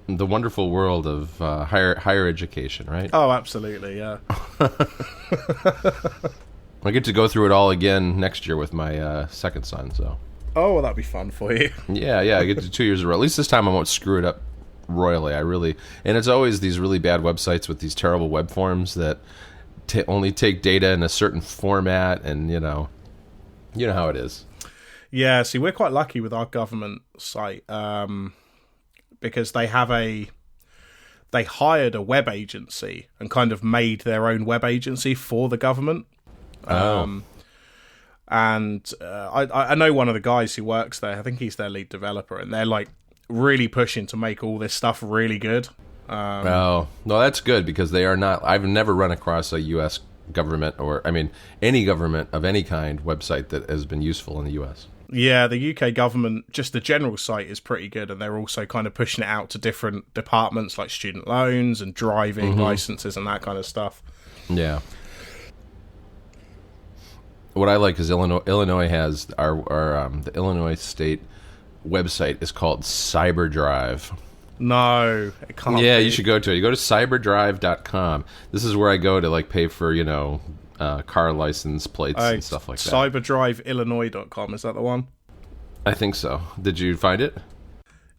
the wonderful world of higher education, right? Oh, absolutely, yeah. I get to go through it all again next year with my second son. So Oh, well, that'd be fun for you. yeah, I get to 2 years in a row. At least this time I won't screw it up royally. And it's always these really bad websites with these terrible web forms that only take data in a certain format, and you know how it is. Yeah, see, we're quite lucky with our government site because they hired a web agency and kind of made their own web agency for the government. Oh. And I know one of the guys who works there. I think he's their lead developer, and they're like really pushing to make all this stuff really good. Oh, no, that's good because they are not. I've never run across a U.S. government any government of any kind website that has been useful in the U.S. Yeah, the UK government, just the general site is pretty good, and they're also kind of pushing it out to different departments like student loans and driving licenses and that kind of stuff. Yeah. What I like is Illinois has the Illinois State website is called CyberDrive. No, it can't Yeah, be. you should go to it. You go to cyberdrive.com. This is where I go to pay for, car license plates and stuff like that. Cyberdriveillinois.com, is that the one? I think so. Did you find it?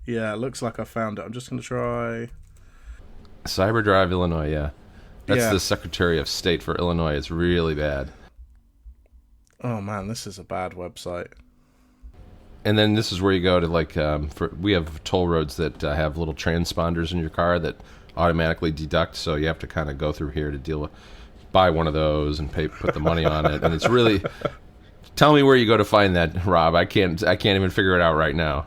Yeah, it looks like I found it. I'm just going to try... CyberDrive, Illinois, yeah. That's Yeah. the Secretary of State for Illinois. It's really bad. Oh man, this is a bad website. And then this is where you go to we have toll roads that have little transponders in your car that automatically deduct, so you have to kind of go through here to buy one of those and put the money on it, and it's really. Tell me where you go to find that, Rob. I can't even figure it out right now.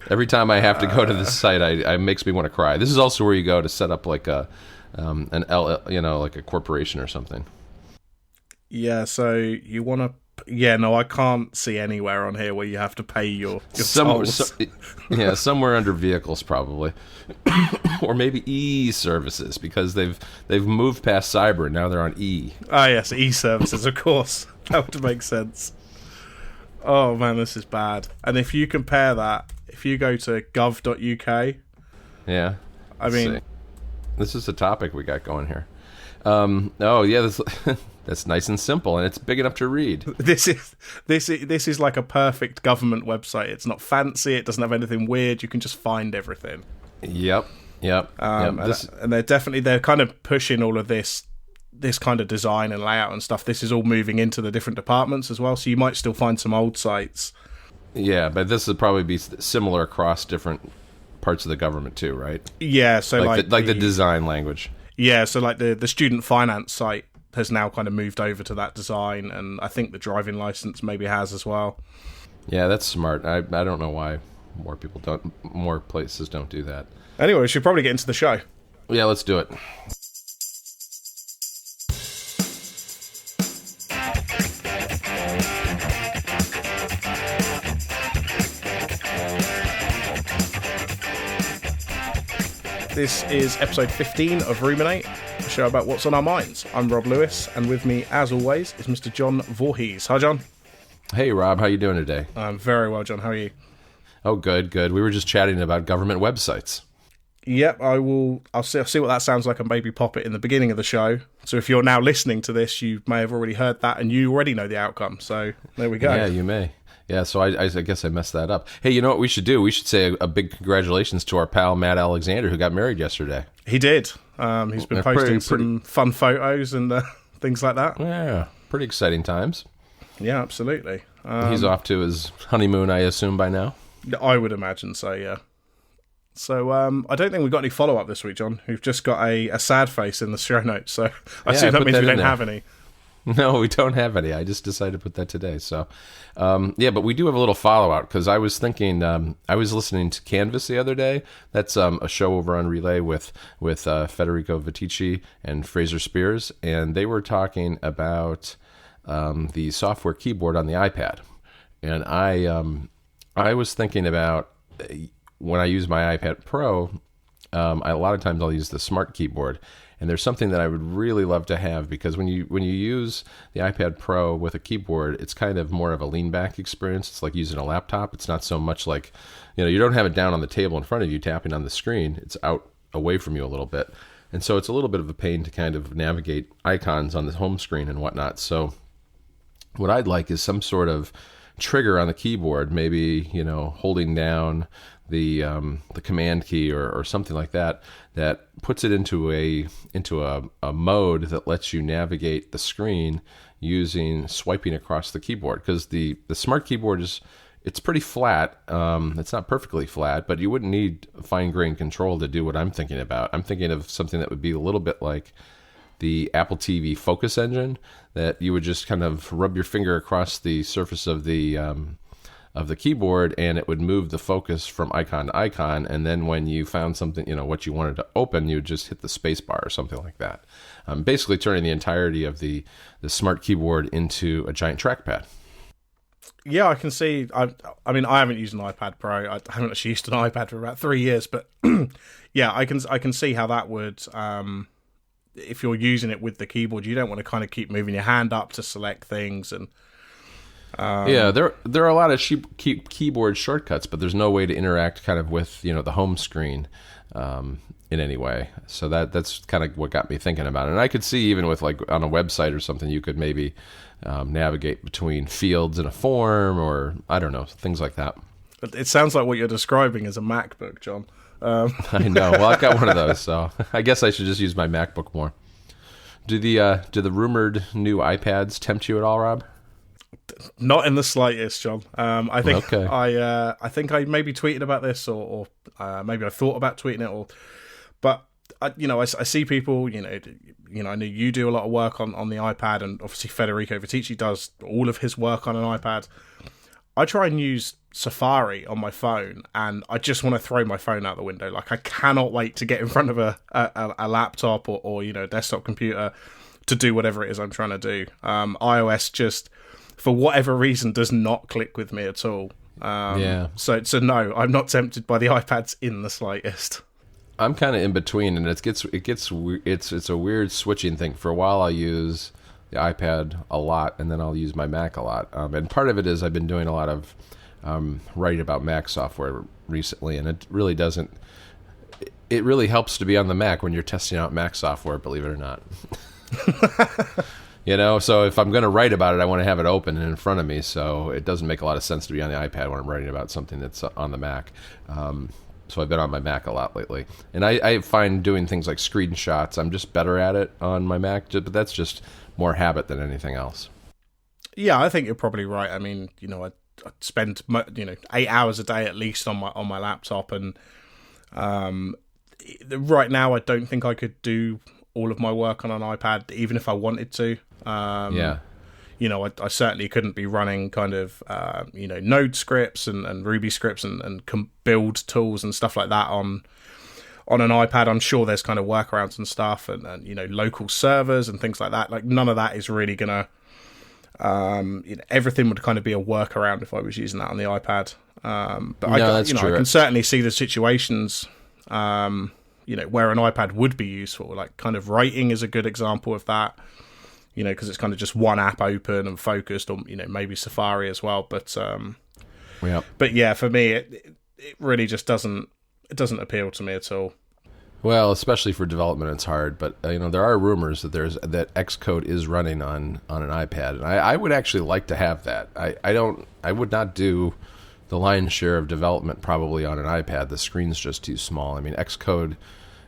Every time I have to go to this site, it makes me want to cry. This is also where you go to set up like a like a corporation or something. Yeah, so you want to... Yeah, no, I can't see anywhere on here where you have to pay your tolls. Somewhere under vehicles probably, or maybe e-services because they've moved past cyber and now they're on e. Ah, yes, e-services, of course. That would make sense. Oh man, this is bad. And if you compare that, if you go to gov.uk, yeah, I mean, this is the topic we got going here. Oh yeah, that's nice and simple, and it's big enough to read. This is like a perfect government website. It's not fancy. It doesn't have anything weird. You can just find everything. Yep. And they're kind of pushing all of this kind of design and layout and stuff. This is all moving into the different departments as well. So you might still find some old sites. Yeah, but this would probably be similar across different parts of the government too, right? Yeah. So like the design language. Yeah. So like the student finance site has now kind of moved over to that design, and I think the driving license maybe has as well. Yeah, that's smart. I don't know why more places don't do that. Anyway, we should probably get into the show. Yeah, let's do it. This is episode 15 of Ruminate, a show about what's on our minds. I'm Rob Lewis, and with me, as always, is Mr. John Voorhees. Hi, John. Hey, Rob. How you doing today? I'm very well, John. How are you? Oh, good. We were just chatting about government websites. Yep, I'll see what that sounds like and maybe pop it in the beginning of the show. So if you're now listening to this, you may have already heard that, and you already know the outcome. So there we go. Yeah, you may. Yeah, so I guess I messed that up. Hey, you know what we should do? We should say a big congratulations to our pal Matt Alexander, who got married yesterday. He did. He's been posting some fun photos and things like that. Yeah, pretty exciting times. Yeah, absolutely. He's off to his honeymoon, I assume, by now. I would imagine so, yeah. So I don't think we've got any follow-up this week, John. We've just got a sad face in the show notes, so I assume that means we don't have any. No, we don't have any. I just decided to put that today. So, but we do have a little follow-up because I was thinking, I was listening to Canvas the other day. That's a show over on Relay with Federico Viticci and Fraser Spears, and they were talking about the software keyboard on the iPad. And I was thinking about when I use my iPad Pro, a lot of times I'll use the Smart Keyboard. And there's something that I would really love to have, because when you use the iPad Pro with a keyboard, it's kind of more of a lean back experience. It's like using a laptop. It's not so much like, you don't have it down on the table in front of you tapping on the screen. It's out away from you a little bit. And so it's a little bit of a pain to kind of navigate icons on the home screen and whatnot. So what I'd like is some sort of trigger on the keyboard, maybe, holding down the command key or something like that, that puts it into a mode that lets you navigate the screen using swiping across the keyboard. Because the Smart Keyboard it's pretty flat. It's not perfectly flat, but you wouldn't need fine-grained control to do what I'm thinking about. I'm thinking of something that would be a little bit like the Apple TV focus engine, that you would just kind of rub your finger across the surface of the keyboard, and it would move the focus from icon to icon. And then when you found something, what you wanted to open, you would just hit the space bar or something like that. Basically turning the entirety of the Smart Keyboard into a giant trackpad. Yeah, I can see. I mean, I haven't used an iPad Pro. I haven't actually used an iPad for about 3 years, but yeah, I can see how that would. If you're using it with the keyboard, you don't want to kind of keep moving your hand up to select things, and yeah, there are a lot of keyboard shortcuts, but there's no way to interact kind of with the home screen in any way. So that's kind of what got me thinking about it. And I could see even with like on a website or something, you could maybe navigate between fields in a form, or I don't know, things like that. It sounds like what you're describing is a MacBook, John. I know. Well, I've got one of those, so I guess I should just use my MacBook more. Do the rumored new iPads tempt you at all, Rob? Not in the slightest, John. I think okay. I think I maybe tweeted about this, or maybe I thought about tweeting it, but I see people. I know you do a lot of work on the iPad, and obviously Federico Viticci does all of his work on an iPad. I try and use Safari on my phone, and I just want to throw my phone out the window. Like, I cannot wait to get in front of a laptop or a desktop computer to do whatever it is I'm trying to do. iOS just, for whatever reason, does not click with me at all. Yeah. So no, I'm not tempted by the iPads in the slightest. I'm kind of in between, and it's a weird switching thing. For a while, I'll use the iPad a lot, and then I'll use my Mac a lot. And part of it is I've been doing a lot of writing about Mac software recently, and it really doesn't. It really helps to be on the Mac when you're testing out Mac software, believe it or not. So if I'm going to write about it, I want to have it open and in front of me. So it doesn't make a lot of sense to be on the iPad when I'm writing about something that's on the Mac. So I've been on my Mac a lot lately. And I find doing things like screenshots, I'm just better at it on my Mac, but that's just more habit than anything else. Yeah, I think you're probably right. I mean, I spend 8 hours a day at least on my laptop, and right now I don't think I could do all of my work on an iPad, even if I wanted to. Yeah. I certainly couldn't be running kind of, Node scripts and Ruby scripts and build tools and stuff like that on an iPad. I'm sure there's kind of workarounds and stuff and local servers and things like that. Like, none of that is really going to, everything would kind of be a workaround if I was using that on the iPad. But that's true. I can certainly see the situations, where an iPad would be useful. Like, kind of writing is a good example of that. Because it's kind of just one app open and focused, or maybe Safari as well. But But yeah, for me, it really just doesn't appeal to me at all. Well, especially for development, it's hard. But there are rumors that that Xcode is running on an iPad, and I would actually like to have that. I would not do the lion's share of development probably on an iPad. The screen's just too small. I mean, Xcode,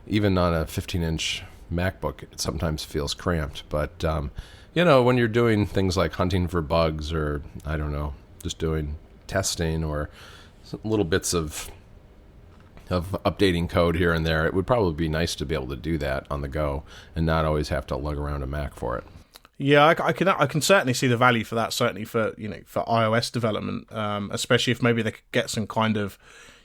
even on a 15-inch MacBook, it sometimes feels cramped. But when you're doing things like hunting for bugs, or I don't know, just doing testing or little bits of updating code here and there, it would probably be nice to be able to do that on the go and not always have to lug around a Mac for it. Yeah, I can certainly see the value for that. Certainly for for iOS development, especially if maybe they could get some kind of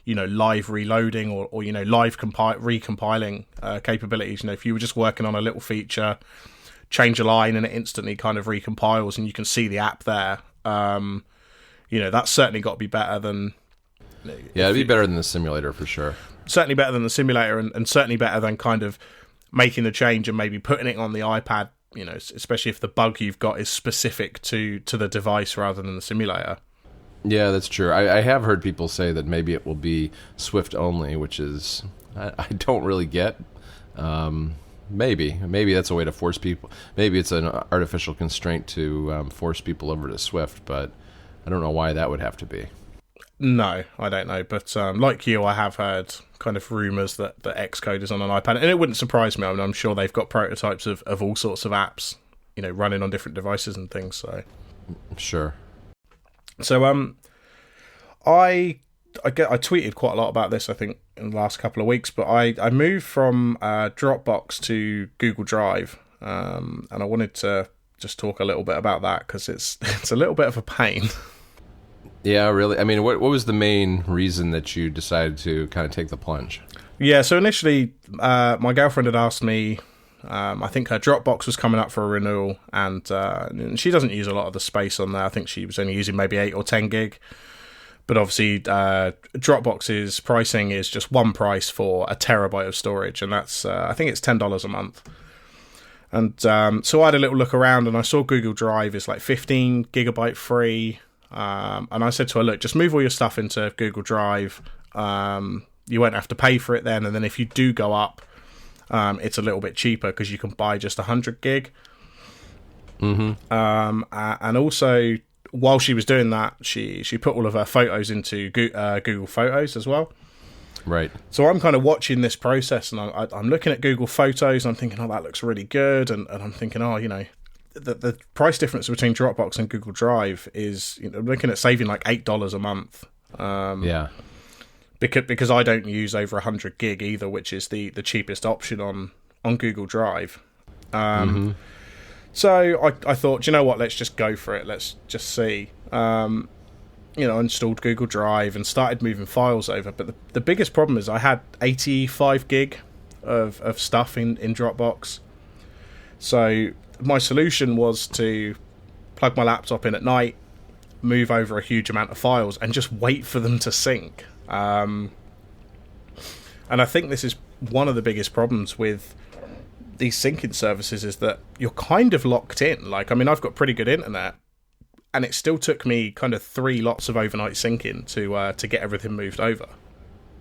live reloading or live recompiling capabilities. If you were just working on a little feature, change a line and it instantly kind of recompiles and you can see the app there. That's certainly got to be better than. Yeah, it'd be better than the simulator for sure. certainly better than the simulator, and certainly better than kind of making the change and maybe putting it on the iPad, especially if the bug you've got is specific to the device rather than the simulator. Yeah, that's true. I have heard people say that maybe it will be Swift only, which is I don't really get. Maybe that's a way to force people. Maybe it's an artificial constraint to force people over to Swift, but I don't know why that would have to be. No, I don't know. But like you, I have heard kind of rumours that Xcode is on an iPad, and it wouldn't surprise me. I mean, I'm sure they've got prototypes of all sorts of apps, running on different devices and things. So sure. So I tweeted quite a lot about this, I think, in the last couple of weeks, but I moved from Dropbox to Google Drive, and I wanted to just talk a little bit about that because it's a little bit of a pain. Yeah, really. I mean, what was the main reason that you decided to kind of take the plunge? Yeah, so initially, my girlfriend had asked me, I think her Dropbox was coming up for a renewal, and she doesn't use a lot of the space on there. I think she was only using maybe 8 or 10 gig. But obviously, Dropbox's pricing is just one price for a terabyte of storage, and that's, I think it's $10 a month. And so I had a little look around, and I saw Google Drive is like 15 gigabyte free. And I said to her, look, just move all your stuff into Google Drive. You won't have to pay for it then. And then if you do go up, it's a little bit cheaper because you can buy just 100 gig. Mm-hmm. And also, while she was doing that, she put all of her photos into Google Photos as well. Right. So I'm kind of watching this process, and I'm looking at Google Photos, and I'm thinking, oh, that looks really good. And I'm thinking, oh, the price difference between Dropbox and Google Drive is, I'm looking at saving like $8 a month. Yeah. Because I don't use over 100 gig either, which is the cheapest option on Google Drive. So I thought, you know what, let's just go for it. Let's just see. Installed Google Drive and started moving files over. But the biggest problem is I had 85 gig of stuff in Dropbox. So my solution was to plug my laptop in at night, move over a huge amount of files, and just wait for them to sync. And I think this is one of the biggest problems with these syncing services is that you're kind of locked in. Like, I mean, I've got pretty good internet, and it still took me kind of 3 lots of overnight syncing to get everything moved over.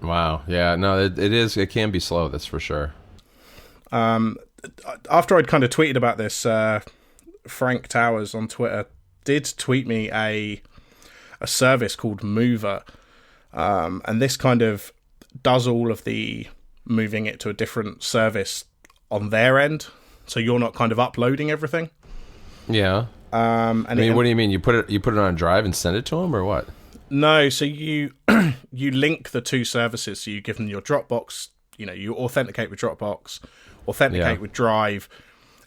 Wow. Yeah. No, it can be slow. That's for sure. After I'd kind of tweeted about this, Frank Towers on Twitter did tweet me a service called Mover, and this kind of does all of the moving it to a different service on their end, so you're not kind of uploading everything. Yeah. What do you mean? You put it on a drive and send it to them, or what? No, so you link the two services. So you give them your Dropbox. You authenticate with Dropbox, authenticate with Drive,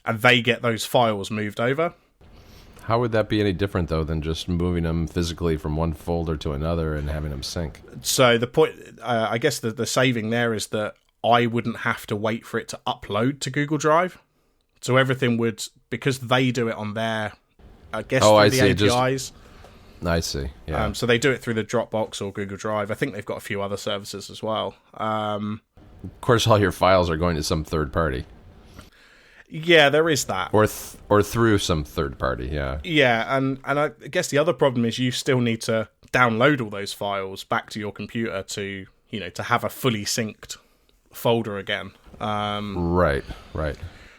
and they get those files moved over. How would that be any different, though, than just moving them physically from one folder to another and having them sync? So the point, I guess the saving there is that I wouldn't have to wait for it to upload to Google Drive. So everything would, because they do it on their, I guess, through the APIs. I see, yeah. So they do it through the Dropbox or Google Drive. I think they've got a few other services as well. Of course, all your files are going to some third party. Yeah, there is that. Or through some third party, yeah. Yeah, and I guess the other problem is you still need to download all those files back to your computer to have a fully synced folder again. Right.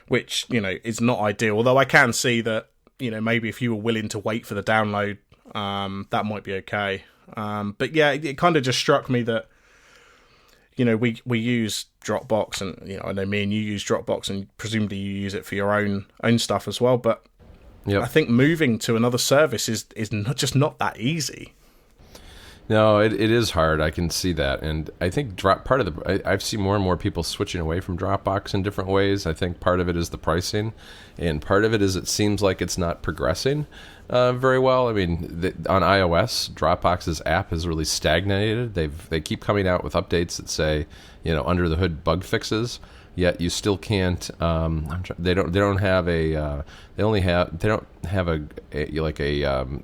Which, is not ideal. Although I can see that, maybe if you were willing to wait for the download, that might be okay. But yeah, it kind of just struck me that, we use Dropbox, and I know me and you use Dropbox, and presumably you use it for your own stuff as well. But I think moving to another service is not that easy. No, it is hard. I can see that, and I think I've seen more and more people switching away from Dropbox in different ways. I think part of it is the pricing, and part of it is it seems like it's not progressing very well. I mean, on iOS, Dropbox's app has really stagnated. They keep coming out with updates that say, under the hood bug fixes. Yet you still can't. They don't have a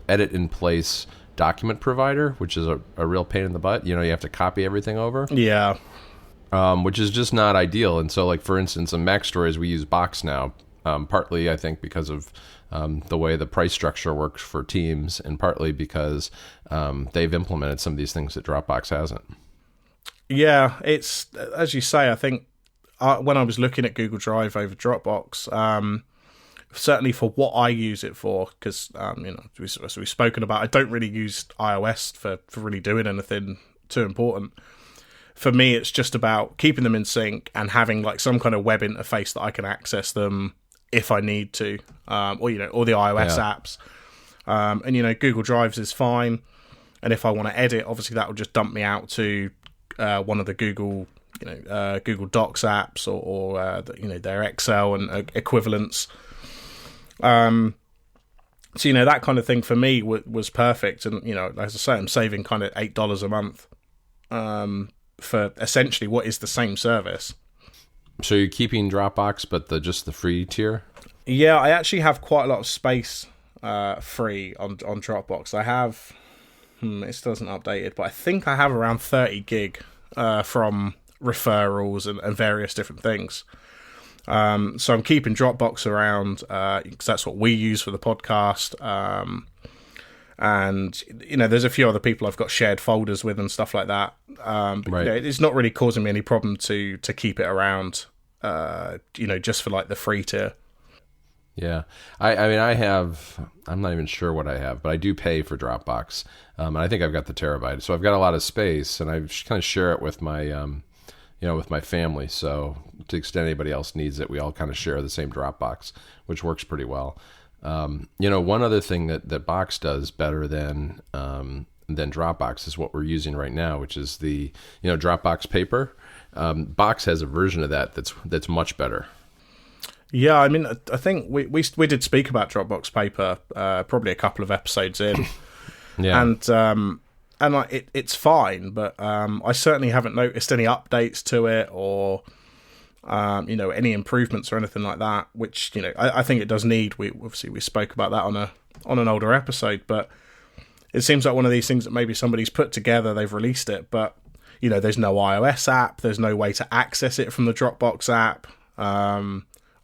edit in place document provider, which is a real pain in the butt. You have to copy everything over. Yeah. which is just not ideal. And so, like for instance, on Mac stories, we use Box now, partly I think because of the way the price structure works for Teams, and partly because they've implemented some of these things that Dropbox hasn't. Yeah, it's as you say. I think when I was looking at Google Drive over Dropbox, certainly for what I use it for, because as we've spoken about, I don't really use iOS for really doing anything too important. For me, it's just about keeping them in sync and having like some kind of web interface that I can access them if I need to, or the iOS apps. And Google Drives is fine. And if I want to edit, obviously that will just dump me out to one of the Google Google Docs apps or their Excel and equivalents. So that kind of thing for me was perfect. And as I say, I'm saving kind of $8 a month for essentially what is the same service. So you're keeping Dropbox, but just the free tier? Yeah, I actually have quite a lot of space free on Dropbox. I have, this doesn't update it, but I think I have around 30 gig from referrals and various different things. So I'm keeping Dropbox around because that's what we use for the podcast. And there's a few other people I've got shared folders with and stuff like that. Right. It's not really causing me any problem to keep it around. Just for like the free tier. Yeah, I'm not even sure what I have, but I do pay for Dropbox, and I think I've got the terabyte, so I've got a lot of space, and I kind of share it with my, with my family. So to the extent anybody else needs it, we all kind of share the same Dropbox, which works pretty well. One other thing that Box does better than Dropbox is what we're using right now, which is the Dropbox Paper. Box has a version of that's much better. Yeah, I mean, I think we did speak about Dropbox Paper probably a couple of episodes in. Yeah, and it's fine, but I certainly haven't noticed any updates to it or any improvements or anything like that. Which I think it does need. We spoke about that on an older episode, but it seems like one of these things that maybe somebody's put together, they've released it, but there's no iOS app, there's no way to access it from the Dropbox app.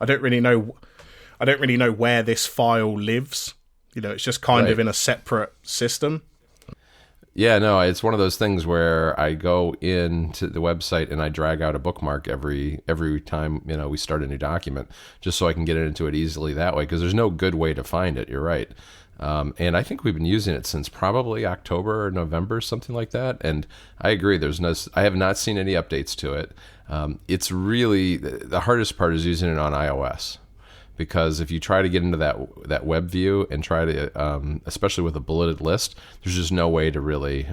I don't really know where this file lives. It's just kind of in a separate system. Yeah, no, it's one of those things where I go into the website and I drag out a bookmark every time we start a new document, just so I can get into it easily that way, because there's no good way to find it. You're right. And I think we've been using it since probably October or November, something like that. And I agree. I have not seen any updates to it. It's really the hardest part is using it on iOS, because if you try to get into that web view and try to, especially with a bulleted list, there's just no way to really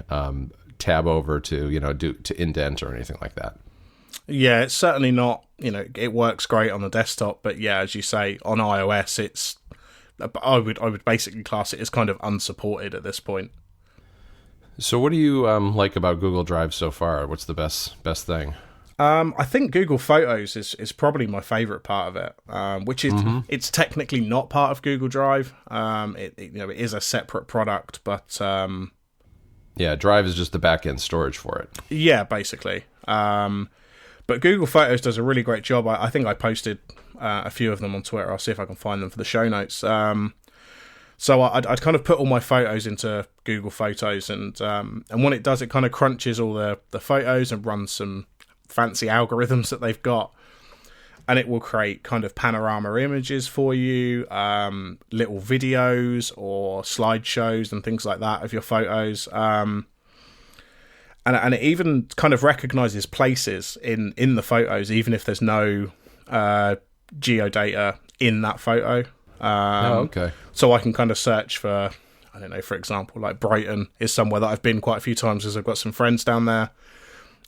tab over to indent or anything like that. Yeah, it's certainly not. It works great on the desktop, but yeah, as you say, on iOS, I would basically class it as kind of unsupported at this point. So what do you like about Google Drive so far? What's the best thing? I think Google Photos is probably my favorite part of it, which is it's technically not part of Google Drive. It is a separate product, but Drive is just the back-end storage for it. Yeah, basically. But Google Photos does a really great job. I think I posted a few of them on Twitter. I'll see if I can find them for the show notes. So I'd kind of put all my photos into Google Photos, and what it does, it kind of crunches all the photos and runs some fancy algorithms that they've got, and it will create kind of panorama images for you, little videos or slideshows and things like that of your photos. And it even kind of recognizes places in the photos, even if there's no geodata in that photo. Okay. So I can kind of search for, I don't know, for example, like Brighton is somewhere that I've been quite a few times because I've got some friends down there.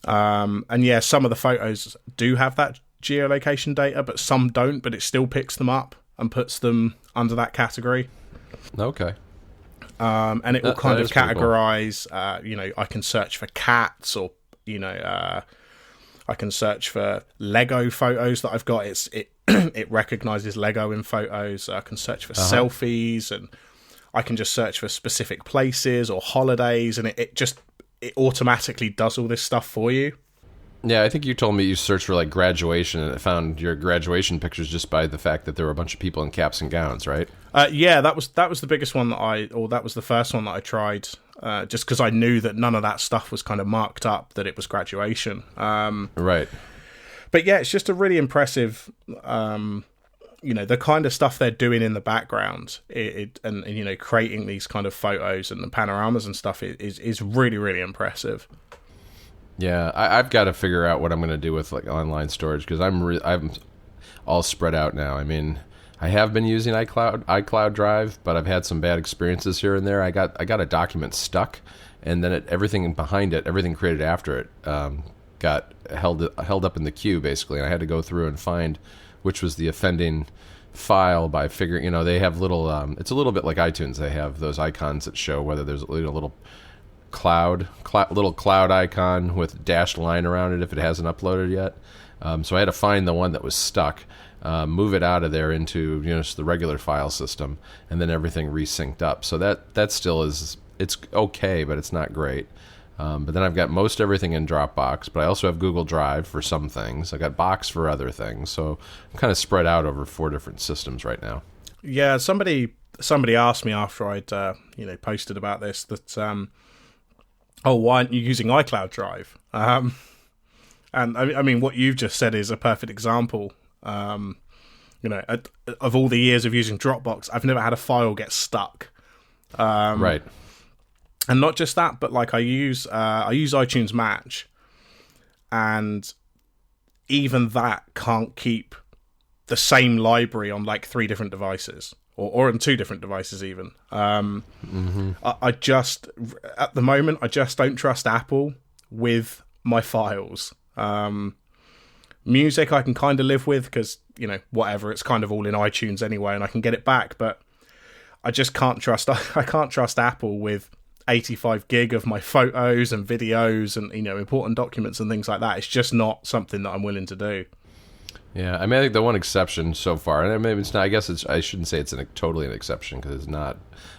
And yeah, some of the photos do have that geolocation data, but some don't, but it still picks them up and puts them under that category. Okay. And it will kind of categorize, cool. I can search for cats, or, I can search for Lego photos that I've got. It recognizes Lego in photos. I can search for selfies, and I can just search for specific places or holidays, and it automatically does all this stuff for you. Yeah, I think you told me you searched for like graduation and it found your graduation pictures just by the fact that there were a bunch of people in caps and gowns, right? Yeah, that was the biggest one that was the first one that I tried, just because I knew that none of that stuff was kind of marked up that it was graduation. Right. But yeah, it's just a really impressive, the kind of stuff they're doing in the background, and creating these kind of photos and the panoramas and stuff is really, really impressive. Yeah, I've got to figure out what I'm going to do with like online storage because I'm all spread out now. I mean, I have been using iCloud Drive, but I've had some bad experiences here and there. I got a document stuck, and then everything behind it, everything created after it, got held up in the queue basically, and I had to go through and find which was the offending file by figuring. They have little. It's a little bit like iTunes. They have those icons that show whether there's a little little cloud icon with dashed line around it if it hasn't uploaded yet. So I had to find the one that was stuck, move it out of there into just the regular file system, and then everything resynced up. So that still it's okay, but it's not great. But then I've got most everything in Dropbox, but I also have Google Drive for some things. I got Box for other things. So I'm kind of spread out over 4 different systems right now. Yeah, somebody asked me after I'd posted about this that why aren't you using iCloud Drive? And I mean, what you've just said is a perfect example. Of all the years of using Dropbox, I've never had a file get stuck. Right. And not just that, but like I use iTunes Match, and even that can't keep the same library on like 3 different devices. Or on 2 different devices even. I just, at the moment, I just don't trust Apple with my files. Music I can kind of live with because, whatever, it's kind of all in iTunes anyway and I can get it back. But I just can't trust Apple with 85 gig of my photos and videos and, important documents and things like that. It's just not something that I'm willing to do. Yeah, I mean, I think the one exception so far, and maybe it's not. I guess I shouldn't say it's totally an exception because it's not.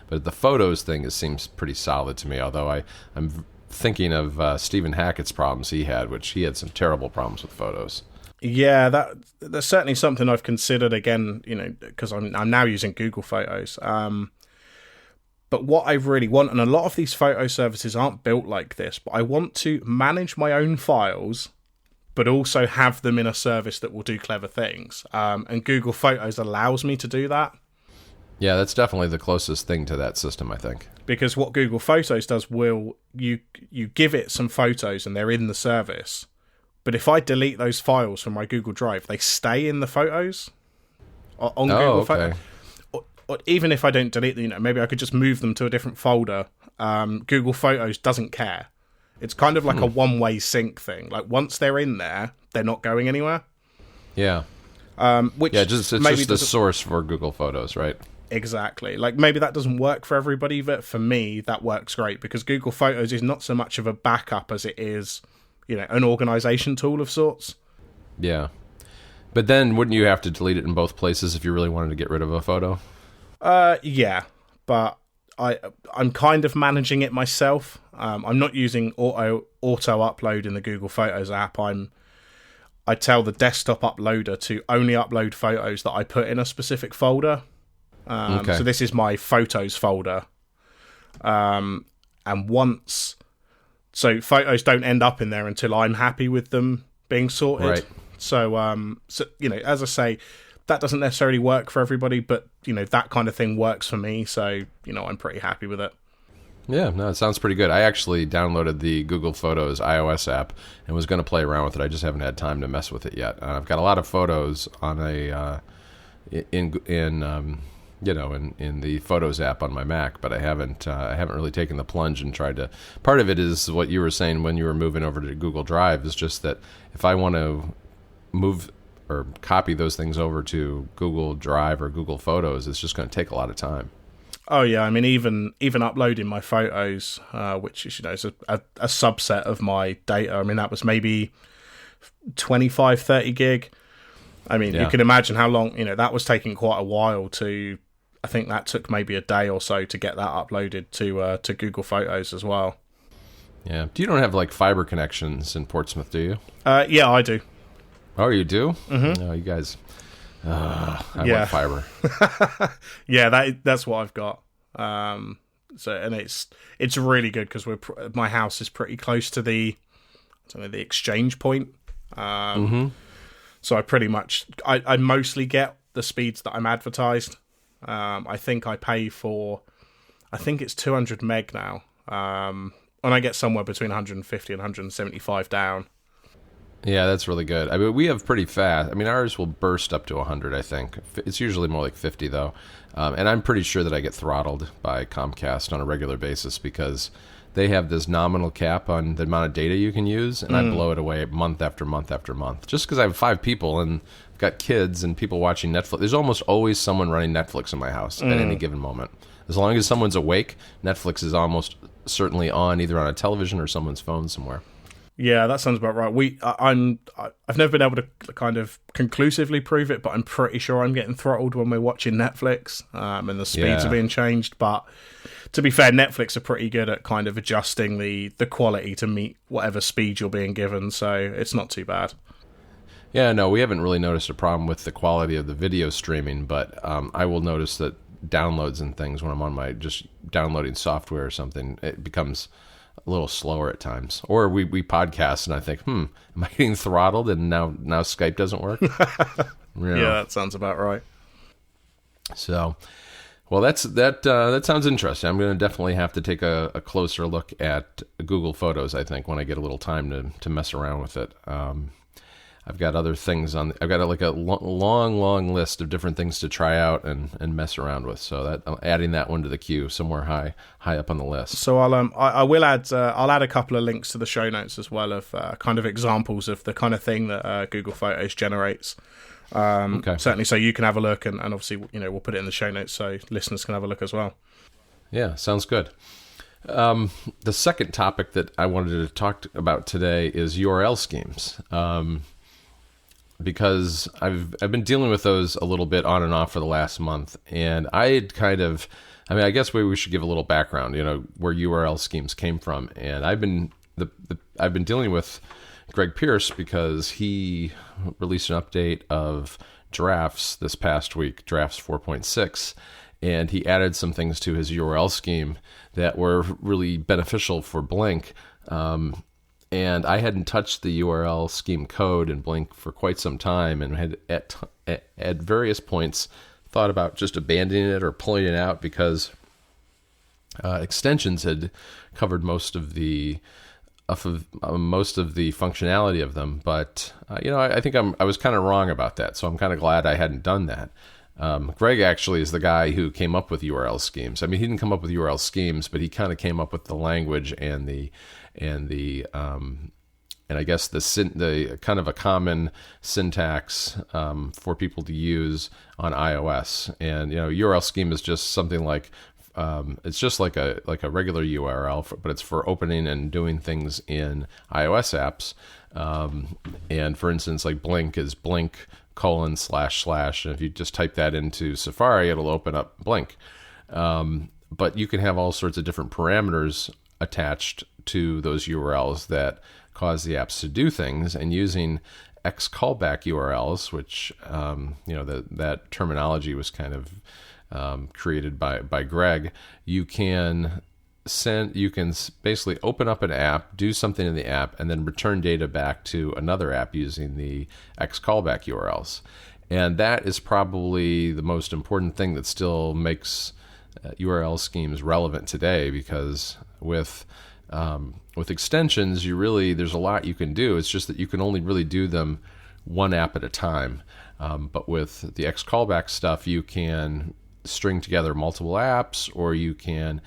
But the photos thing seems pretty solid to me. Although I'm thinking of Stephen Hackett's problems he had, which he had some terrible problems with photos. Yeah, that's certainly something I've considered again. Because I'm now using Google Photos. But what I really want, and a lot of these photo services aren't built like this, but I want to manage my own files, but also have them in a service that will do clever things. And Google Photos allows me to do that. Yeah, that's definitely the closest thing to that system, I think. Because what Google Photos does you give it some photos and they're in the service. But if I delete those files from my Google Drive, they stay in the photos on Google Photos. Or even if I don't delete them, maybe I could just move them to a different folder. Google Photos doesn't care. It's kind of like a one-way sync thing. Like once they're in there, they're not going anywhere. Yeah. It's just the source for Google Photos, right? Exactly. Like maybe that doesn't work for everybody, but for me, that works great because Google Photos is not so much of a backup as it is, an organization tool of sorts. Yeah. But then wouldn't you have to delete it in both places if you really wanted to get rid of a photo? Yeah, but I'm kind of managing it myself. I'm not using auto upload in the Google Photos app. I tell the desktop uploader to only upload photos that I put in a specific folder. Okay. So this is my photos folder. And so photos don't end up in there until I'm happy with them being sorted. Right. So as I say, that doesn't necessarily work for everybody, but that kind of thing works for me. So I'm pretty happy with it. Yeah, no, it sounds pretty good. I actually downloaded the Google Photos iOS app and was going to play around with it. I just haven't had time to mess with it yet. I've got a lot of photos on in the Photos app on my Mac, but I haven't really taken the plunge and tried to. Part of it is what you were saying when you were moving over to Google Drive is just that if I want to move or copy those things over to Google Drive or Google Photos, it's just going to take a lot of time. Oh yeah, I mean even uploading my photos, which is is a subset of my data. I mean that was maybe 25, 30 gig. I mean you can imagine how long that was taking quite a while to. I think that took maybe a day or so to get that uploaded to Google Photos as well. Yeah. You don't have like fiber connections in Portsmouth, do you? Yeah, I do. Oh, you do? Mm-hmm. No, you guys. I want fiber. Yeah, that's what I've got. So and it's really good because my house is pretty close to the exchange point. So I mostly get the speeds that I'm advertised. I think I pay for, I think it's 200 meg now. And I get somewhere between 150 and 175 down. Yeah, that's really good. I mean, we have pretty fast. I mean, ours will burst up to 100, I think. It's usually more like 50, though. And I'm pretty sure that I get throttled by Comcast on a regular basis because they have this nominal cap on the amount of data you can use, and I blow it away month after month after month. Just because I have 5 people and I've got kids and people watching Netflix. There's almost always someone running Netflix in my house at any given moment. As long as someone's awake, Netflix is almost certainly on, either on a television or someone's phone somewhere. Yeah, that sounds about right. I've never been able to kind of conclusively prove it, but I'm pretty sure I'm getting throttled when we're watching Netflix, and the speeds are being changed. But to be fair, Netflix are pretty good at kind of adjusting the quality to meet whatever speed you're being given, so it's not too bad. Yeah, no, we haven't really noticed a problem with the quality of the video streaming, but I will notice that downloads and things when I'm on my just downloading software or something, it becomes a little slower at times. Or we podcast and I think, am I getting throttled and now Skype doesn't work? Yeah, that sounds about right. So, well, that sounds interesting. I'm going to definitely have to take a closer look at Google Photos, I think, when I get a little time to mess around with it. I've got other things I've got like a long list of different things to try out and mess around with. So that I'm adding that one to the queue somewhere high up on the list. So I will add a couple of links to the show notes as well of kind of examples of the kind of thing that Google Photos generates. Okay. Certainly, so you can have a look, and obviously we'll put it in the show notes so listeners can have a look as well. Yeah, sounds good. The second topic that I wanted to talk about today is URL schemes. Because I've been dealing with those a little bit on and off for the last month, and I guess we should give a little background, where URL schemes came from. And I've been dealing with Greg Pierce because he released an update of Drafts this past week, Drafts 4.6, and he added some things to his URL scheme that were really beneficial for Blink. And I hadn't touched the URL scheme code in Blink for quite some time, and had at various points thought about just abandoning it or pulling it out because extensions had covered most of the functionality of them. But I think I was kind of wrong about that, so I'm kind of glad I hadn't done that. Greg actually is the guy who came up with URL schemes. I mean, he didn't come up with URL schemes, but he kind of came up with the language and I guess the kind of a common syntax for people to use on iOS. And URL scheme is just something like it's just like a regular URL, but it's for opening and doing things in iOS apps. And for instance, like Blink is Blink : and if you just type that into Safari, it'll open up Blink. But you can have all sorts of different parameters attached to those URLs that cause the apps to do things, and using X callback URLs, which that terminology was kind of created by Greg. You can basically open up an app, do something in the app, and then return data back to another app using the X callback URLs. And that is probably the most important thing that still makes URL schemes relevant today, because with extensions, there's a lot you can do. It's just that you can only really do them one app at a time. But with the X callback stuff, you can string together multiple apps, or you can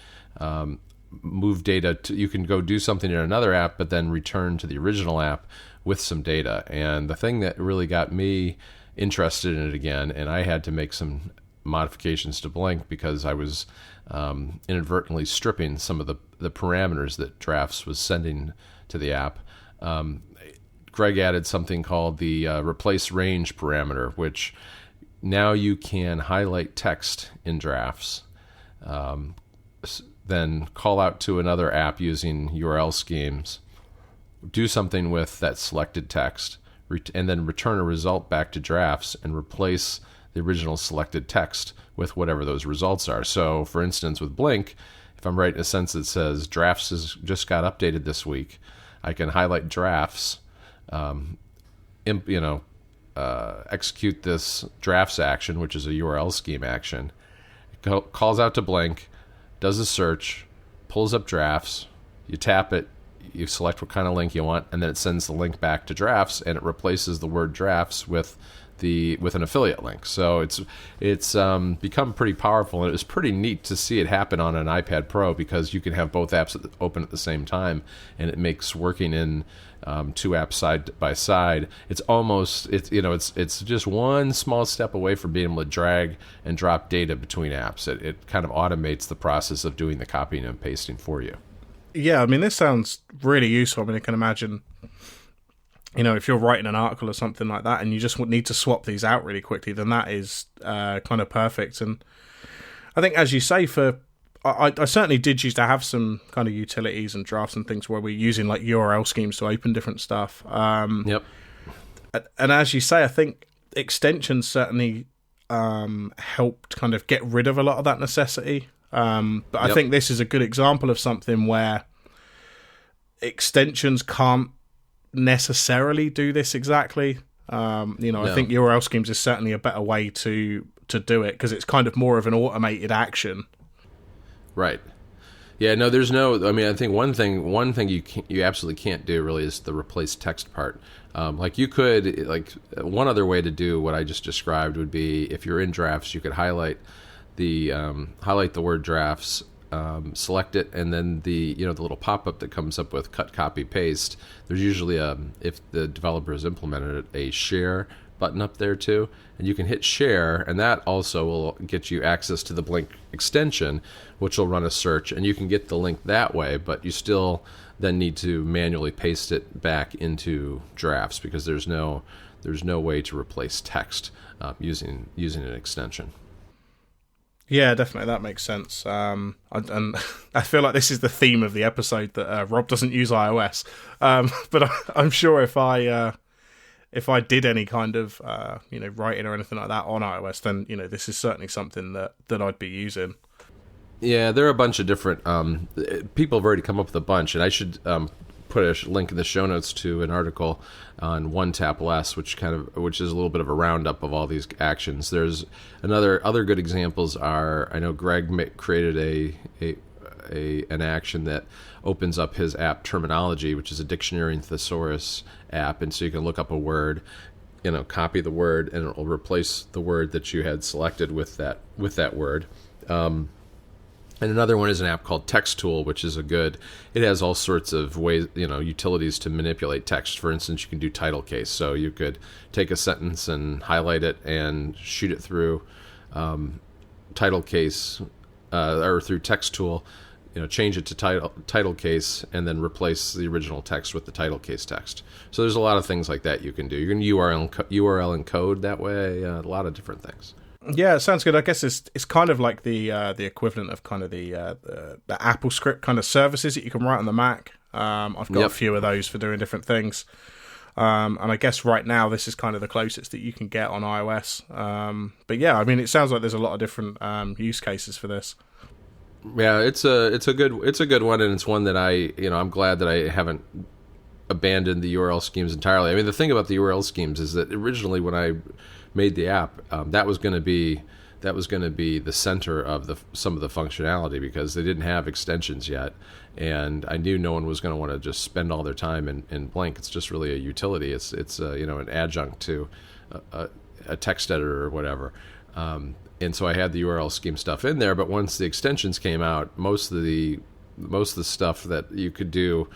move data you can go do something in another app, but then return to the original app with some data. And the thing that really got me interested in it again, and I had to make some modifications to Blink because I was inadvertently stripping some of the parameters that Drafts was sending to the app. Greg added something called the replace range parameter, which now you can highlight text in Drafts. then call out to another app using URL schemes, do something with that selected text, and then return a result back to drafts and replace the original selected text with whatever those results are. So, for instance, with Blink, if I'm writing a sentence that says drafts has just got updated this week, I can highlight drafts, execute this drafts action, which is a URL scheme action. It calls out to Blink, does a search, pulls up drafts, you tap it, you select what kind of link you want, and then it sends the link back to drafts, and it replaces the word drafts with an affiliate link. So it's become pretty powerful, and it was pretty neat to see it happen on an iPad Pro, because you can have both apps open at the same time, and it makes working in two apps side by side. It's just one small step away from being able to drag and drop data between apps. It kind of automates the process of doing the copying and pasting for you. Yeah, I mean, this sounds really useful. I mean, I can imagine, if you're writing an article or something like that and you just need to swap these out really quickly, then that is kind of perfect. And I think, as you say, I certainly did used to have some kind of utilities and drafts and things where we're using like URL schemes to open different stuff. Yep. And as you say, I think extensions certainly helped kind of get rid of a lot of that necessity. But I think this is a good example of something where extensions can't necessarily do this exactly. I think URL schemes is certainly a better way to do it, because it's kind of more of an automated action. Right. Yeah. No. There's no. I mean, I think one thing you absolutely can't do really is the replace text part. You could, one other way to do what I just described would be, if you're in drafts, you could highlight the word drafts, select it, and then the little pop-up that comes up with cut, copy, paste. There's usually if the developer has implemented it, a share button up there too, and you can hit share, and that also will get you access to the Blink extension, which will run a search, and you can get the link that way, but you still then need to manually paste it back into drafts, because there's no way to replace text using an extension. Yeah, definitely, that makes sense. And I feel like this is the theme of the episode, that Rob doesn't use iOS. But I'm sure if I did any kind of writing or anything like that on iOS, then this is certainly something that I'd be using. Yeah, there are a bunch of different people have already come up with a bunch, and I should put a link in the show notes to an article on One Tap Less, which is a little bit of a roundup of all these actions. There's other good examples are, I know Greg created an action that opens up his app Terminology, which is a dictionary and thesaurus app, and so you can look up a word, copy the word, and it will replace the word that you had selected with that word. And another one is an app called Text Tool, which is it has all sorts of ways, utilities to manipulate text. For instance, you can do title case. So you could take a sentence and highlight it and shoot it through title case or through Text Tool, change it to title case, and then replace the original text with the title case text. So there's a lot of things like that you can do. You can URL encode that way, a lot of different things. Yeah, it sounds good. I guess it's kind of like the equivalent of kind of the Apple script kind of services that you can write on the Mac. I've got a few of those for doing different things. And I guess right now this is kind of the closest that you can get on iOS. But yeah, I mean, it sounds like there's a lot of different use cases for this. Yeah, it's a good one, and it's one that I'm glad that I haven't abandoned the URL schemes entirely. I mean, the thing about the URL schemes is that originally when I made the app, that was going to be the center of some of the functionality, because they didn't have extensions yet, and I knew no one was going to want to just spend all their time in Blink. It's just really a utility. It's an adjunct to a text editor or whatever. And so I had the URL scheme stuff in there, but once the extensions came out, most of the stuff that you could do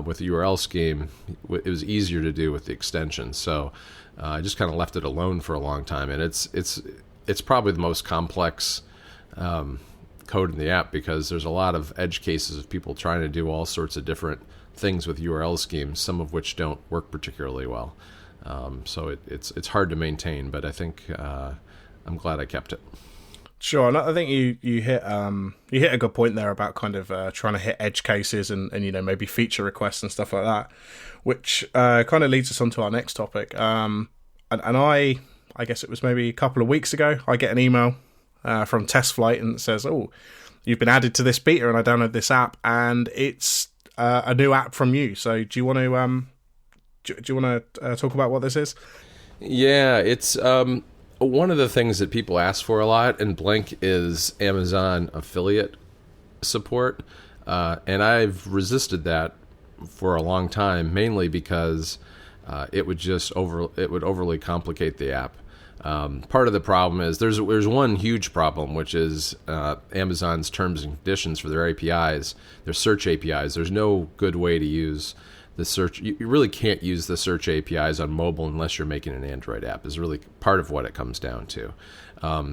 with the URL scheme, it was easier to do with the extension. So I just kind of left it alone for a long time, and it's probably the most complex code in the app, because there's a lot of edge cases of people trying to do all sorts of different things with URL schemes, some of which don't work particularly well. So it's hard to maintain, but I think I'm glad I kept it. Sure, and I think you hit a good point there about kind of trying to hit edge cases and maybe feature requests and stuff like that, which kind of leads us on to our next topic. And I guess it was maybe a couple of weeks ago, I get an email from TestFlight and it says, "Oh, you've been added to this beta," and I download this app, and it's a new app from you. So do you want to talk about what this is? Yeah, it's one of the things that people ask for a lot in Blink is Amazon affiliate support, and I've resisted that for a long time, mainly because it would overly complicate the app. Part of the problem is there's one huge problem, which is Amazon's terms and conditions for their APIs, their search APIs. There's no good way to use the search. You really can't use the search APIs on mobile unless you're making an Android app, is really part of what it comes down to.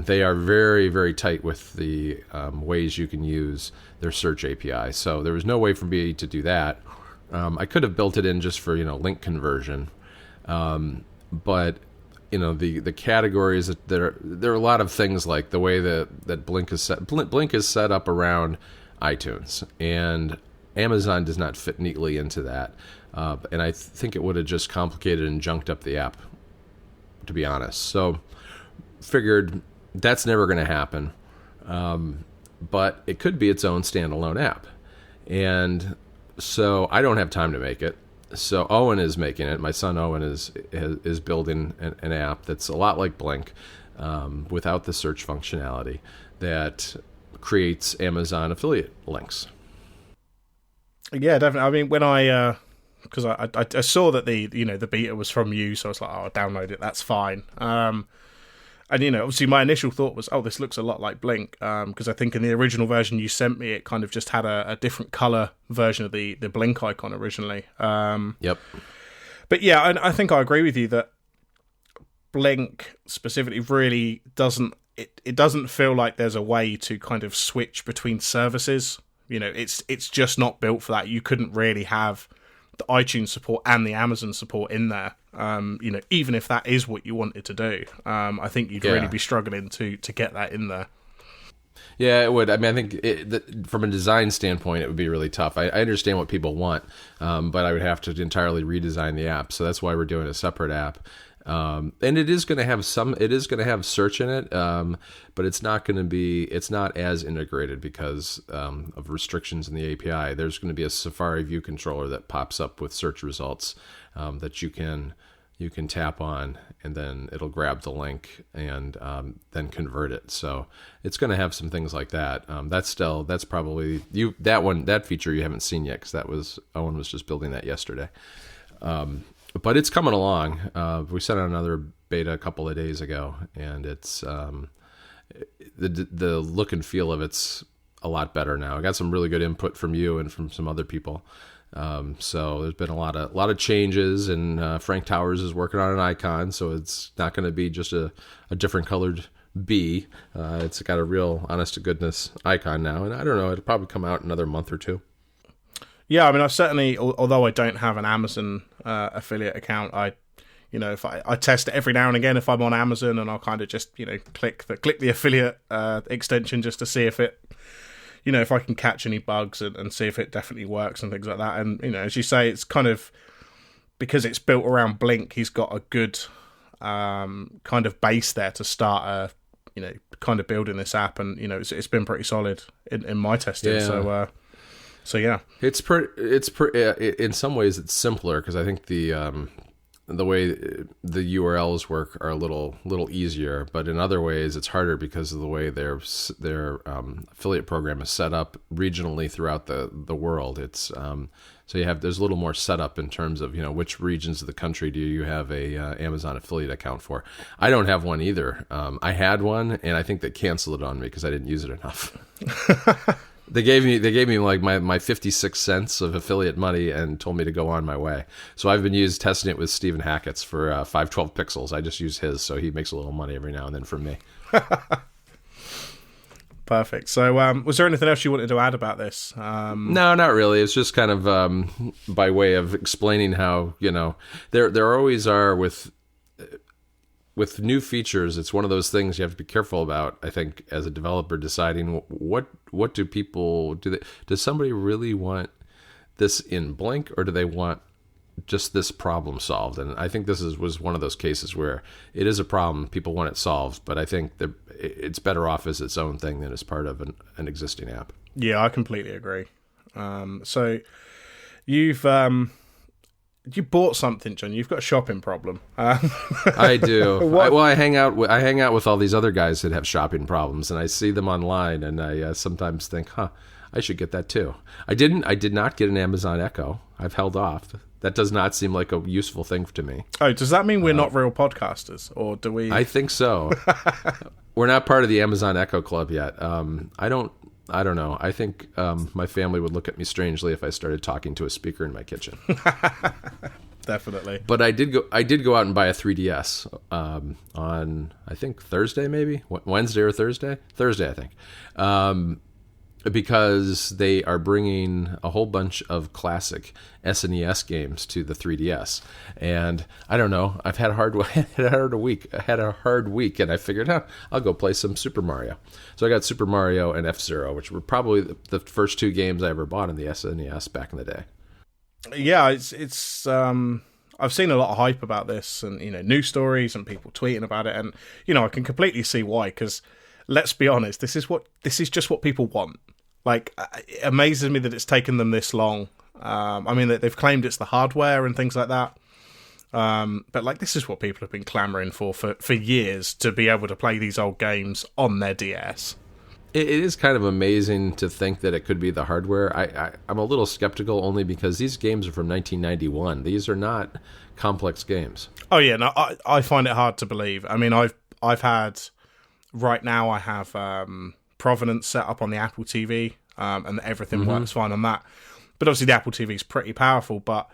They are very, very tight with the ways you can use their search API. So there was no way for me to do that. I could have built it in just for link conversion, but the categories that there are a lot of things like the way that Blink is set. Blink is set up around iTunes, and Amazon does not fit neatly into that, and I think it would have just complicated and junked up the app, to be honest. So figured that's never going to happen, but it could be its own standalone app, and so I don't have time to make it. So Owen is making it. My son Owen is building an app that's a lot like Blink, without the search functionality, that creates Amazon affiliate links. Yeah, definitely. I mean, when because I saw that the beta was from you, so I was like, I'll download it. That's fine. And obviously my initial thought was, oh, this looks a lot like Blink, because I think in the original version you sent me, it kind of just had a different color version of the Blink icon originally. Yep. But yeah, I think I agree with you that Blink specifically really doesn't. It doesn't feel like there's a way to kind of switch between services. It's just not built for that. You couldn't really have the iTunes support and the Amazon support in there. Even if that is what you wanted to do, I think you'd really be struggling to get that in there. Yeah, it would. I mean, I think from a design standpoint, it would be really tough. I understand what people want, but I would have to entirely redesign the app. So that's why we're doing a separate app. And it is going to have search in it, but it's not as integrated because of restrictions in the API. There's going to be a Safari view controller that pops up with search results that you can tap on, and then it'll grab the link and then convert it. So it's going to have some things like that. That's probably that feature you haven't seen yet, because Owen was just building that yesterday. But it's coming along. We sent out another beta a couple of days ago, and it's the look and feel of it's a lot better now. I got some really good input from you and from some other people. So there's been a lot of changes, and Frank Towers is working on an icon, so it's not going to be just a different colored B. It's got a real honest to goodness icon now, and I don't know, it'll probably come out in another month or two. Yeah, I mean, I certainly, although I don't have an Amazon affiliate account, if I test it every now and again if I'm on Amazon, and I'll kind of just click the affiliate extension just to see if it, if I can catch any bugs and see if it definitely works and things like that. And as you say, it's kind of because it's built around Blink. He's got a good kind of base there to start kind of building this app, and it's been pretty solid in my testing. Yeah. So yeah, it's in some ways it's simpler, because I think the way the URLs work are a little easier, but in other ways it's harder because of the way their affiliate program is set up regionally throughout the world. It's so there's a little more setup in terms of which regions of the country do you have a Amazon affiliate account for. I don't have one either. I had one, and I think they canceled it on me because I didn't use it enough. They gave me like my 56 cents of affiliate money and told me to go on my way. So I've been testing it with Stephen Hackett's for 512 Pixels. I just use his, so he makes a little money every now and then from me. Perfect. So was there anything else you wanted to add about this? No, not really. It's just kind of by way of explaining how there always are with with new features, it's one of those things you have to be careful about. I think as a developer, deciding what do people do. Does somebody really want this in blank, or do they want just this problem solved? And I think this was one of those cases where it is a problem, people want it solved, but I think that it's better off as its own thing than as part of an existing app. Yeah, I completely agree. So you've you bought something, John. You've got a shopping problem. I do. I hang out with all these other guys that have shopping problems, and I see them online, and I sometimes think, I should get that too. I did not get an Amazon Echo. I've held off. That does not seem like a useful thing to me. Oh, does that mean we're not real podcasters, or do we? I think so. We're not part of the Amazon Echo Club yet. I don't know. I think my family would look at me strangely if I started talking to a speaker in my kitchen. Definitely. But I did go out and buy a 3DS on, I think, Thursday, maybe Wednesday or Thursday, I think, because they are bringing a whole bunch of classic SNES games to the 3DS. And I don't know, I've had a hard week, and I figured, I'll go play some Super Mario. So I got Super Mario and F-Zero, which were probably the first two games I ever bought on the SNES back in the day. Yeah, it's I've seen a lot of hype about this, and news stories and people tweeting about it, and I can completely see why, because let's be honest, this is just what people want. Like, it amazes me that it's taken them this long. I mean, they've claimed it's the hardware and things like that. But like, this is what people have been clamoring for years, to be able to play these old games on their DS. It is kind of amazing to think that it could be the hardware. I'm a little skeptical, only because these games are from 1991. These are not complex games. Oh yeah, no, I find it hard to believe. I mean, I've had, right now I have Provenance set up on the Apple TV, and everything works fine on that. But obviously the Apple TV is pretty powerful, but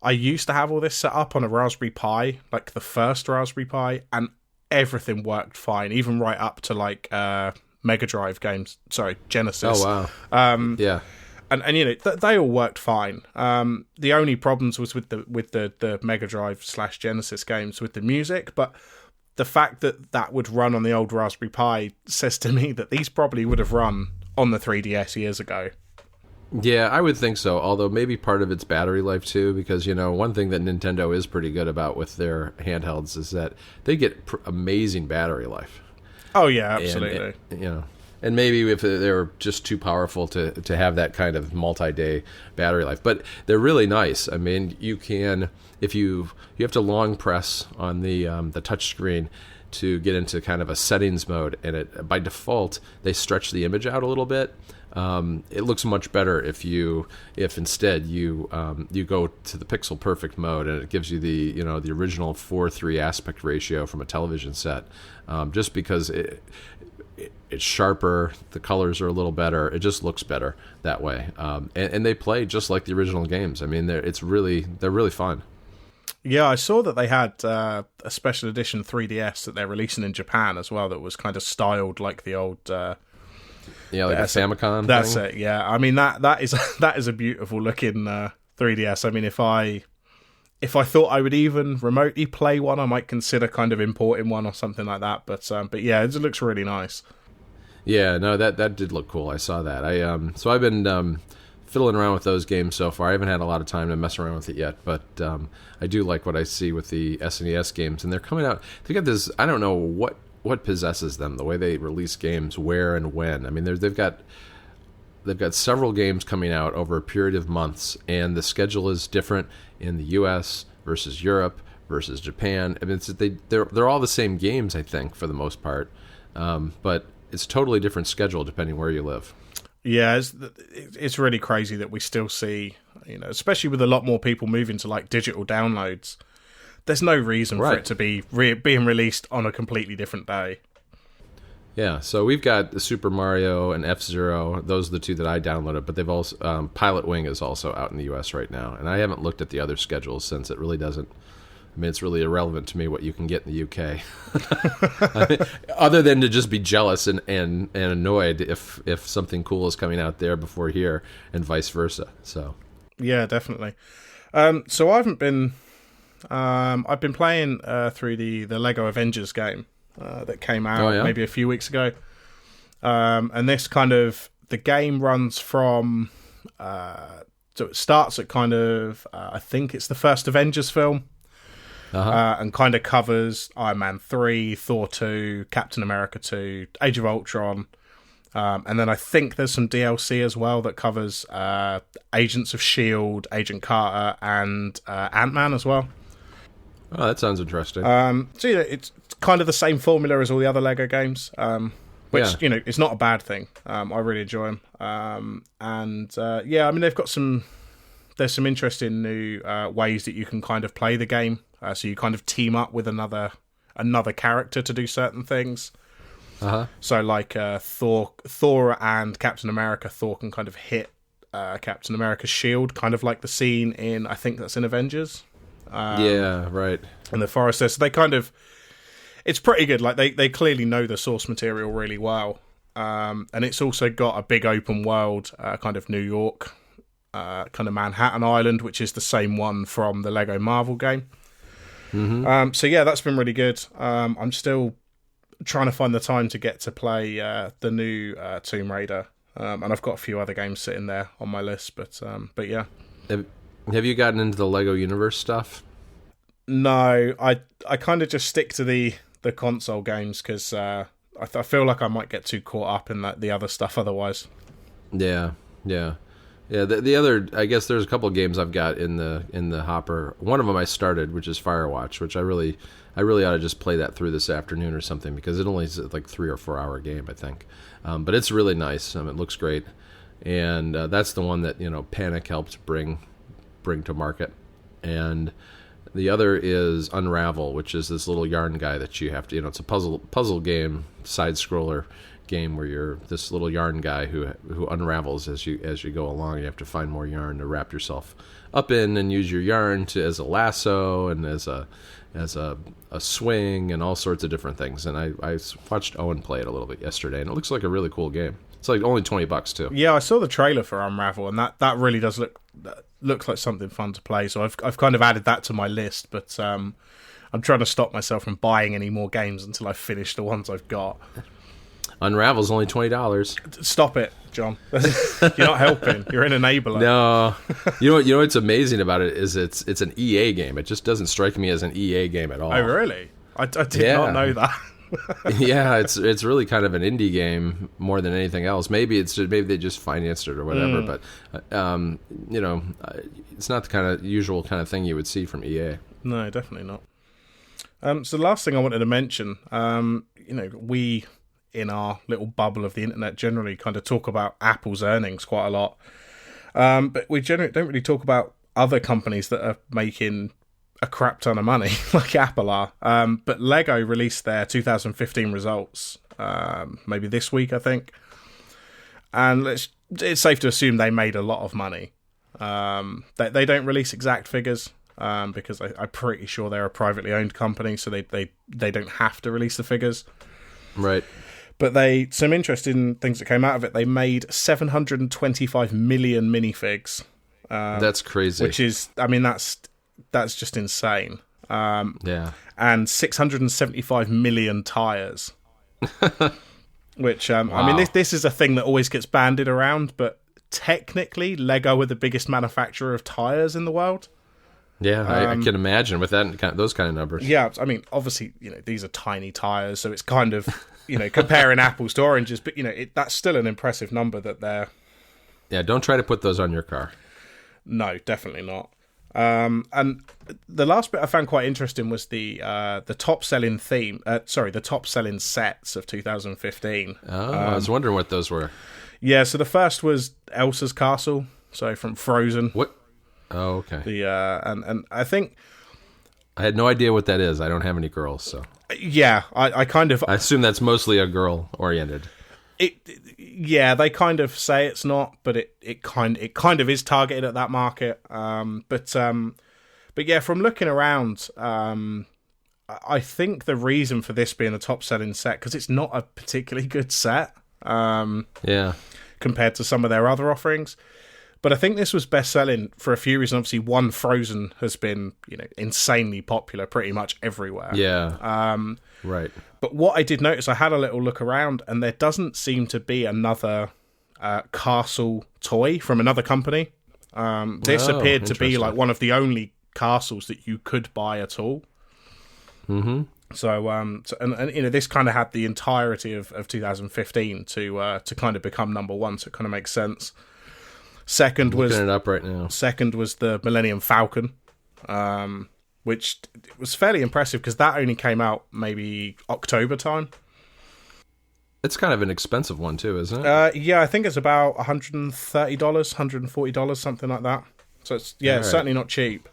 I used to have all this set up on a Raspberry Pi, like the first Raspberry Pi, and everything worked fine, even right up to like Mega Drive games. Sorry, Genesis. Oh wow. Yeah. And they all worked fine. The only problems was with the Mega Drive / Genesis games with the music, but the fact that would run on the old Raspberry Pi says to me that these probably would have run on the 3DS years ago. Yeah, I would think so, although maybe part of it's battery life too, because one thing that Nintendo is pretty good about with their handhelds is that they get amazing battery life. Oh yeah, absolutely. And maybe if they're just too powerful to have that kind of multi-day battery life, but they're really nice. I mean, you can, if you have to long press on the touch screen to get into kind of a settings mode, and by default they stretch the image out a little bit. It looks much better if instead you go to the pixel perfect mode, and it gives you the original 4:3 aspect ratio from a television set, just because it's sharper, the colors are a little better, it just looks better that way, and they play just like the original games. I mean, they're really fun. Yeah, I saw that they had a special edition 3DS that they're releasing in Japan as well, that was kind of styled like the old like a Famicom. That's it. Yeah, I mean that is a beautiful looking 3DS. I mean, if I thought I would even remotely play one, I might consider kind of importing one or something like that. But yeah, it looks really nice. Yeah, no, that did look cool. I saw that. So I've been fiddling around with those games so far. I haven't had a lot of time to mess around with it yet, but I do like what I see with the SNES games, and they're coming out. They got this. I don't know what possesses them, the way they release games, where and when. I mean, they've got several games coming out over a period of months, and the schedule is different in the U.S. versus Europe versus Japan. I mean, they're all the same games, I think, for the most part, but it's a totally different schedule depending where you live. Yeah, it's really crazy that we still see, especially with a lot more people moving to like digital downloads. There's no reason for it to be being released on a completely different day. Yeah, so we've got the Super Mario and F-Zero. Those are the two that I downloaded, but they've also Pilot Wing is also out in the U.S. right now, and I haven't looked at the other schedules since it really doesn't. I mean, it's really irrelevant to me what you can get in the UK, other than to just be jealous and annoyed if something cool is coming out there before here, and vice versa. So yeah, definitely. So I haven't been I've been playing through the Lego Avengers game that came out maybe a few weeks ago. And this the game runs from, so it starts at I think it's the first Avengers film, and kind of covers Iron Man 3, Thor 2, Captain America 2, Age of Ultron, and then I think there's some DLC as well that covers Agents of S.H.I.E.L.D., Agent Carter, and Ant-Man as well. Oh, that sounds interesting. So, it's kind of the same formula as all the other Lego games, which, it's not a bad thing. I really enjoy them. They've got there's some interesting new ways that you can kind of play the game. So you kind of team up with another character to do certain things. So like Thor and Captain America, Thor can kind of hit Captain America's shield, kind of like the scene I think that's in Avengers. Yeah, right. In the forest there. So it's pretty good. Like they clearly know the source material really well. And it's also got a big open world, kind of New York, kind of Manhattan Island, which is the same one from the Lego Marvel game. Mm-hmm. So yeah, that's been really good. I'm still trying to find the time to get to play the new Tomb Raider. And I've got a few other games sitting there on my list, but yeah. Have you gotten into the Lego Universe stuff? No, I kind of just stick to the console games because I feel like I might get too caught up in the other stuff otherwise. Yeah. The other, I guess there's a couple of games I've got in the hopper. One of them I started, which is Firewatch, which I really ought to just play that through this afternoon or something because it only is like 3 or 4 hour game, I think. But it's really nice. It looks great, and that's the one that Panic helped bring to market. And the other is Unravel, which is this little yarn guy that you have to, it's a puzzle game, side scroller game where you're this little yarn guy who unravels as you go along. You have to find more yarn to wrap yourself up in and use your yarn as a lasso and as a swing and all sorts of different things. And I watched Owen play it a little bit yesterday, and it looks like a really cool game. It's like only $20 too. Yeah, I saw the trailer for Unravel, and that really does looks like something fun to play. So I've kind of added that to my list, but I'm trying to stop myself from buying any more games until I finish the ones I've got. Unravel's only $20. Stop it, John. You're not helping. You're an enabler. No, you know what's amazing about it is it's an EA game. It just doesn't strike me as an EA game at all. Oh, really? I did not know that. Yeah, it's really kind of an indie game more than anything else. Maybe they just financed it or whatever, but it's not the kind of usual kind of thing you would see from EA. No, definitely not. So the last thing I wanted to mention, we in our little bubble of the internet generally kind of talk about Apple's earnings quite a lot, but we generally don't really talk about other companies that are making a crap ton of money like Apple are. But Lego released their 2015 results maybe this week, I think, and it's safe to assume they made a lot of money. They don't release exact figures because I'm pretty sure they're a privately owned company, so they don't have to release the figures. Right. But some interesting things that came out of it. They made 725 million minifigs. That's crazy. Which is, that's just insane. Yeah. And 675 million tires. Which, wow. This is a thing that always gets bandied around, but technically, Lego are the biggest manufacturer of tires in the world. Yeah, I can imagine with those kind of numbers. Yeah, obviously, these are tiny tires, so it's kind of, comparing apples to oranges, but, that's still an impressive number that they're... Yeah, don't try to put those on your car. No, definitely not. And the last bit I found quite interesting was the top selling the top selling sets of 2015. Oh, I was wondering what those were. Yeah, so the first was Elsa's Castle, so from Frozen. What? Oh, okay. And I think I had no idea what that is. I don't have any girls, so yeah, I assume that's mostly a girl oriented. Yeah, they kind of say it's not, but it kind of is targeted at that market. But yeah, from looking around, I think the reason for this being the top selling set, because it's not a particularly good set. Yeah, compared to some of their other offerings. But I think this was best selling for a few reasons. Obviously, one, Frozen has been, insanely popular pretty much everywhere. Yeah. Right. But what I did notice, I had a little look around, and there doesn't seem to be another castle toy from another company. This appeared to be like one of the only castles that you could buy at all. Mm-hmm. So, this kind of had the entirety of 2015 to kind of become number one. So it kind of makes sense. Second was looking it up right now. Second was the Millennium Falcon, which was fairly impressive because that only came out maybe October time. It's kind of an expensive one too, isn't it? Yeah, I think it's about $130, $140, something like that. So it's certainly not cheap.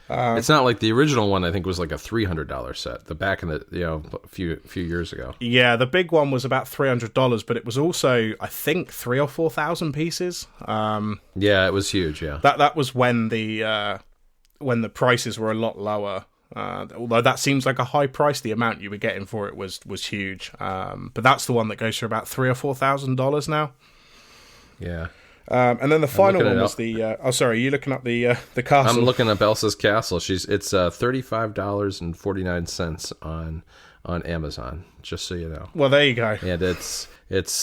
It's not like the original one. I think was like a $300 set. The back in the a few years ago. Yeah, the big one was about $300, but it was also I think 3,000 or 4,000 pieces. Yeah, it was huge. Yeah, that was when the prices were a lot lower. Although that seems like a high price, the amount you were getting for it was huge. But that's the one that goes for about $3,000 or $4,000 now. Yeah. And then the final one was the. Sorry, are you looking up the castle? I'm looking up Elsa's castle. It's $35.49 on Amazon. Just so you know. Well, there you go. And it's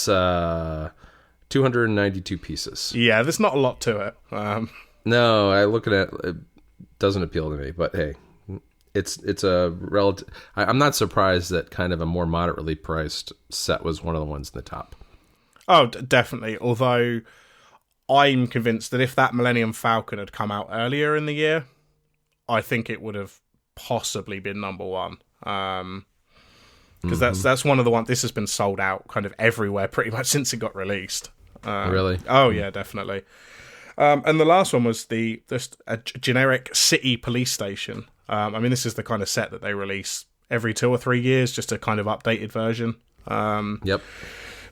292 pieces. Yeah, there's not a lot to it. No, I look at it. It doesn't appeal to me. But hey, it's a relative. I'm not surprised that kind of a more moderately priced set was one of the ones in the top. Oh, definitely. Although I'm convinced that if that Millennium Falcon had come out earlier in the year, I think it would have possibly been number one. Because that's one of the ones. This has been sold out kind of everywhere pretty much since it got released. Really? Oh yeah, definitely. And the last one was just a generic city police station. I mean, this is the kind of set that they release every 2 or 3 years, just a kind of updated version. Yep.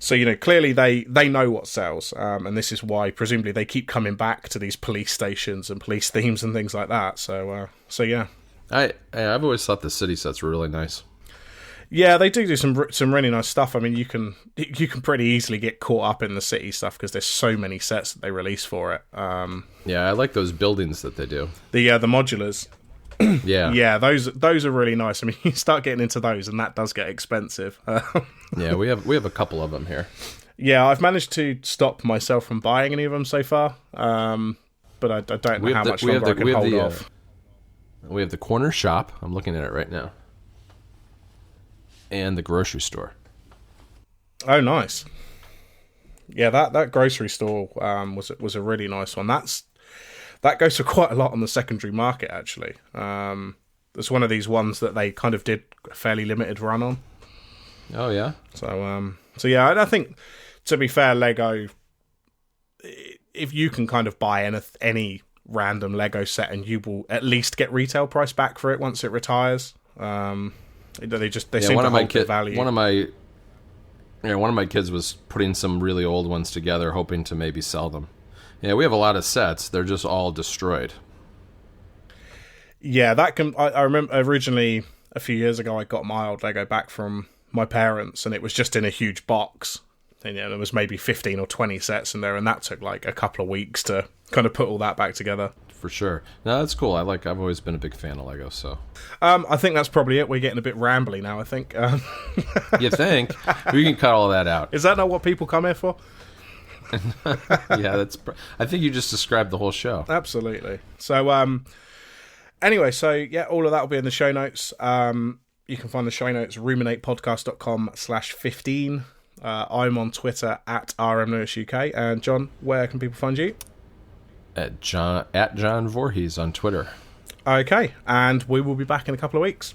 So, clearly they know what sells, and this is why, presumably, they keep coming back to these police stations and police themes and things like that. So yeah. I've always thought the city sets were really nice. Yeah, they do some really nice stuff. I mean, you can pretty easily get caught up in the city stuff because there's so many sets that they release for it. Yeah, I like those buildings that they do. The modulars. Yeah. Yeah, those are really nice. I mean, you start getting into those, and that does get expensive. Yeah, we have a couple of them here. Yeah, I've managed to stop myself from buying any of them so far, but I don't know how much longer I can hold off. We have the corner shop. I'm looking at it right now, and the grocery store. Oh, nice. Yeah, that grocery store was a really nice one. That goes for quite a lot on the secondary market, actually. It's one of these ones that they kind of did a fairly limited run on. Oh, yeah? So yeah, I think, to be fair, Lego, if you can kind of buy any random Lego set and you will at least get retail price back for it once it retires, they seem to hold the value. One of my kids was putting some really old ones together, hoping to maybe sell them. Yeah, we have a lot of sets. They're just all destroyed. Yeah, I remember originally a few years ago I got my old Lego back from my parents, and it was just in a huge box. And there was maybe 15 or 20 sets in there, and that took like a couple of weeks to kind of put all that back together. For sure. No, that's cool. I've always been a big fan of Lego, so. I think that's probably it. We're getting a bit rambly now, I think. You think? We can cut all that out. Is that not what people come here for? Yeah, I think you just described the whole show. Absolutely. So, anyway, yeah, all of that will be in the show notes. You can find the show notes ruminatepodcast.com/15. I'm on Twitter at RMLewisUK. And John, where can people find you? At John Voorhees on Twitter. Okay, and we will be back in a couple of weeks.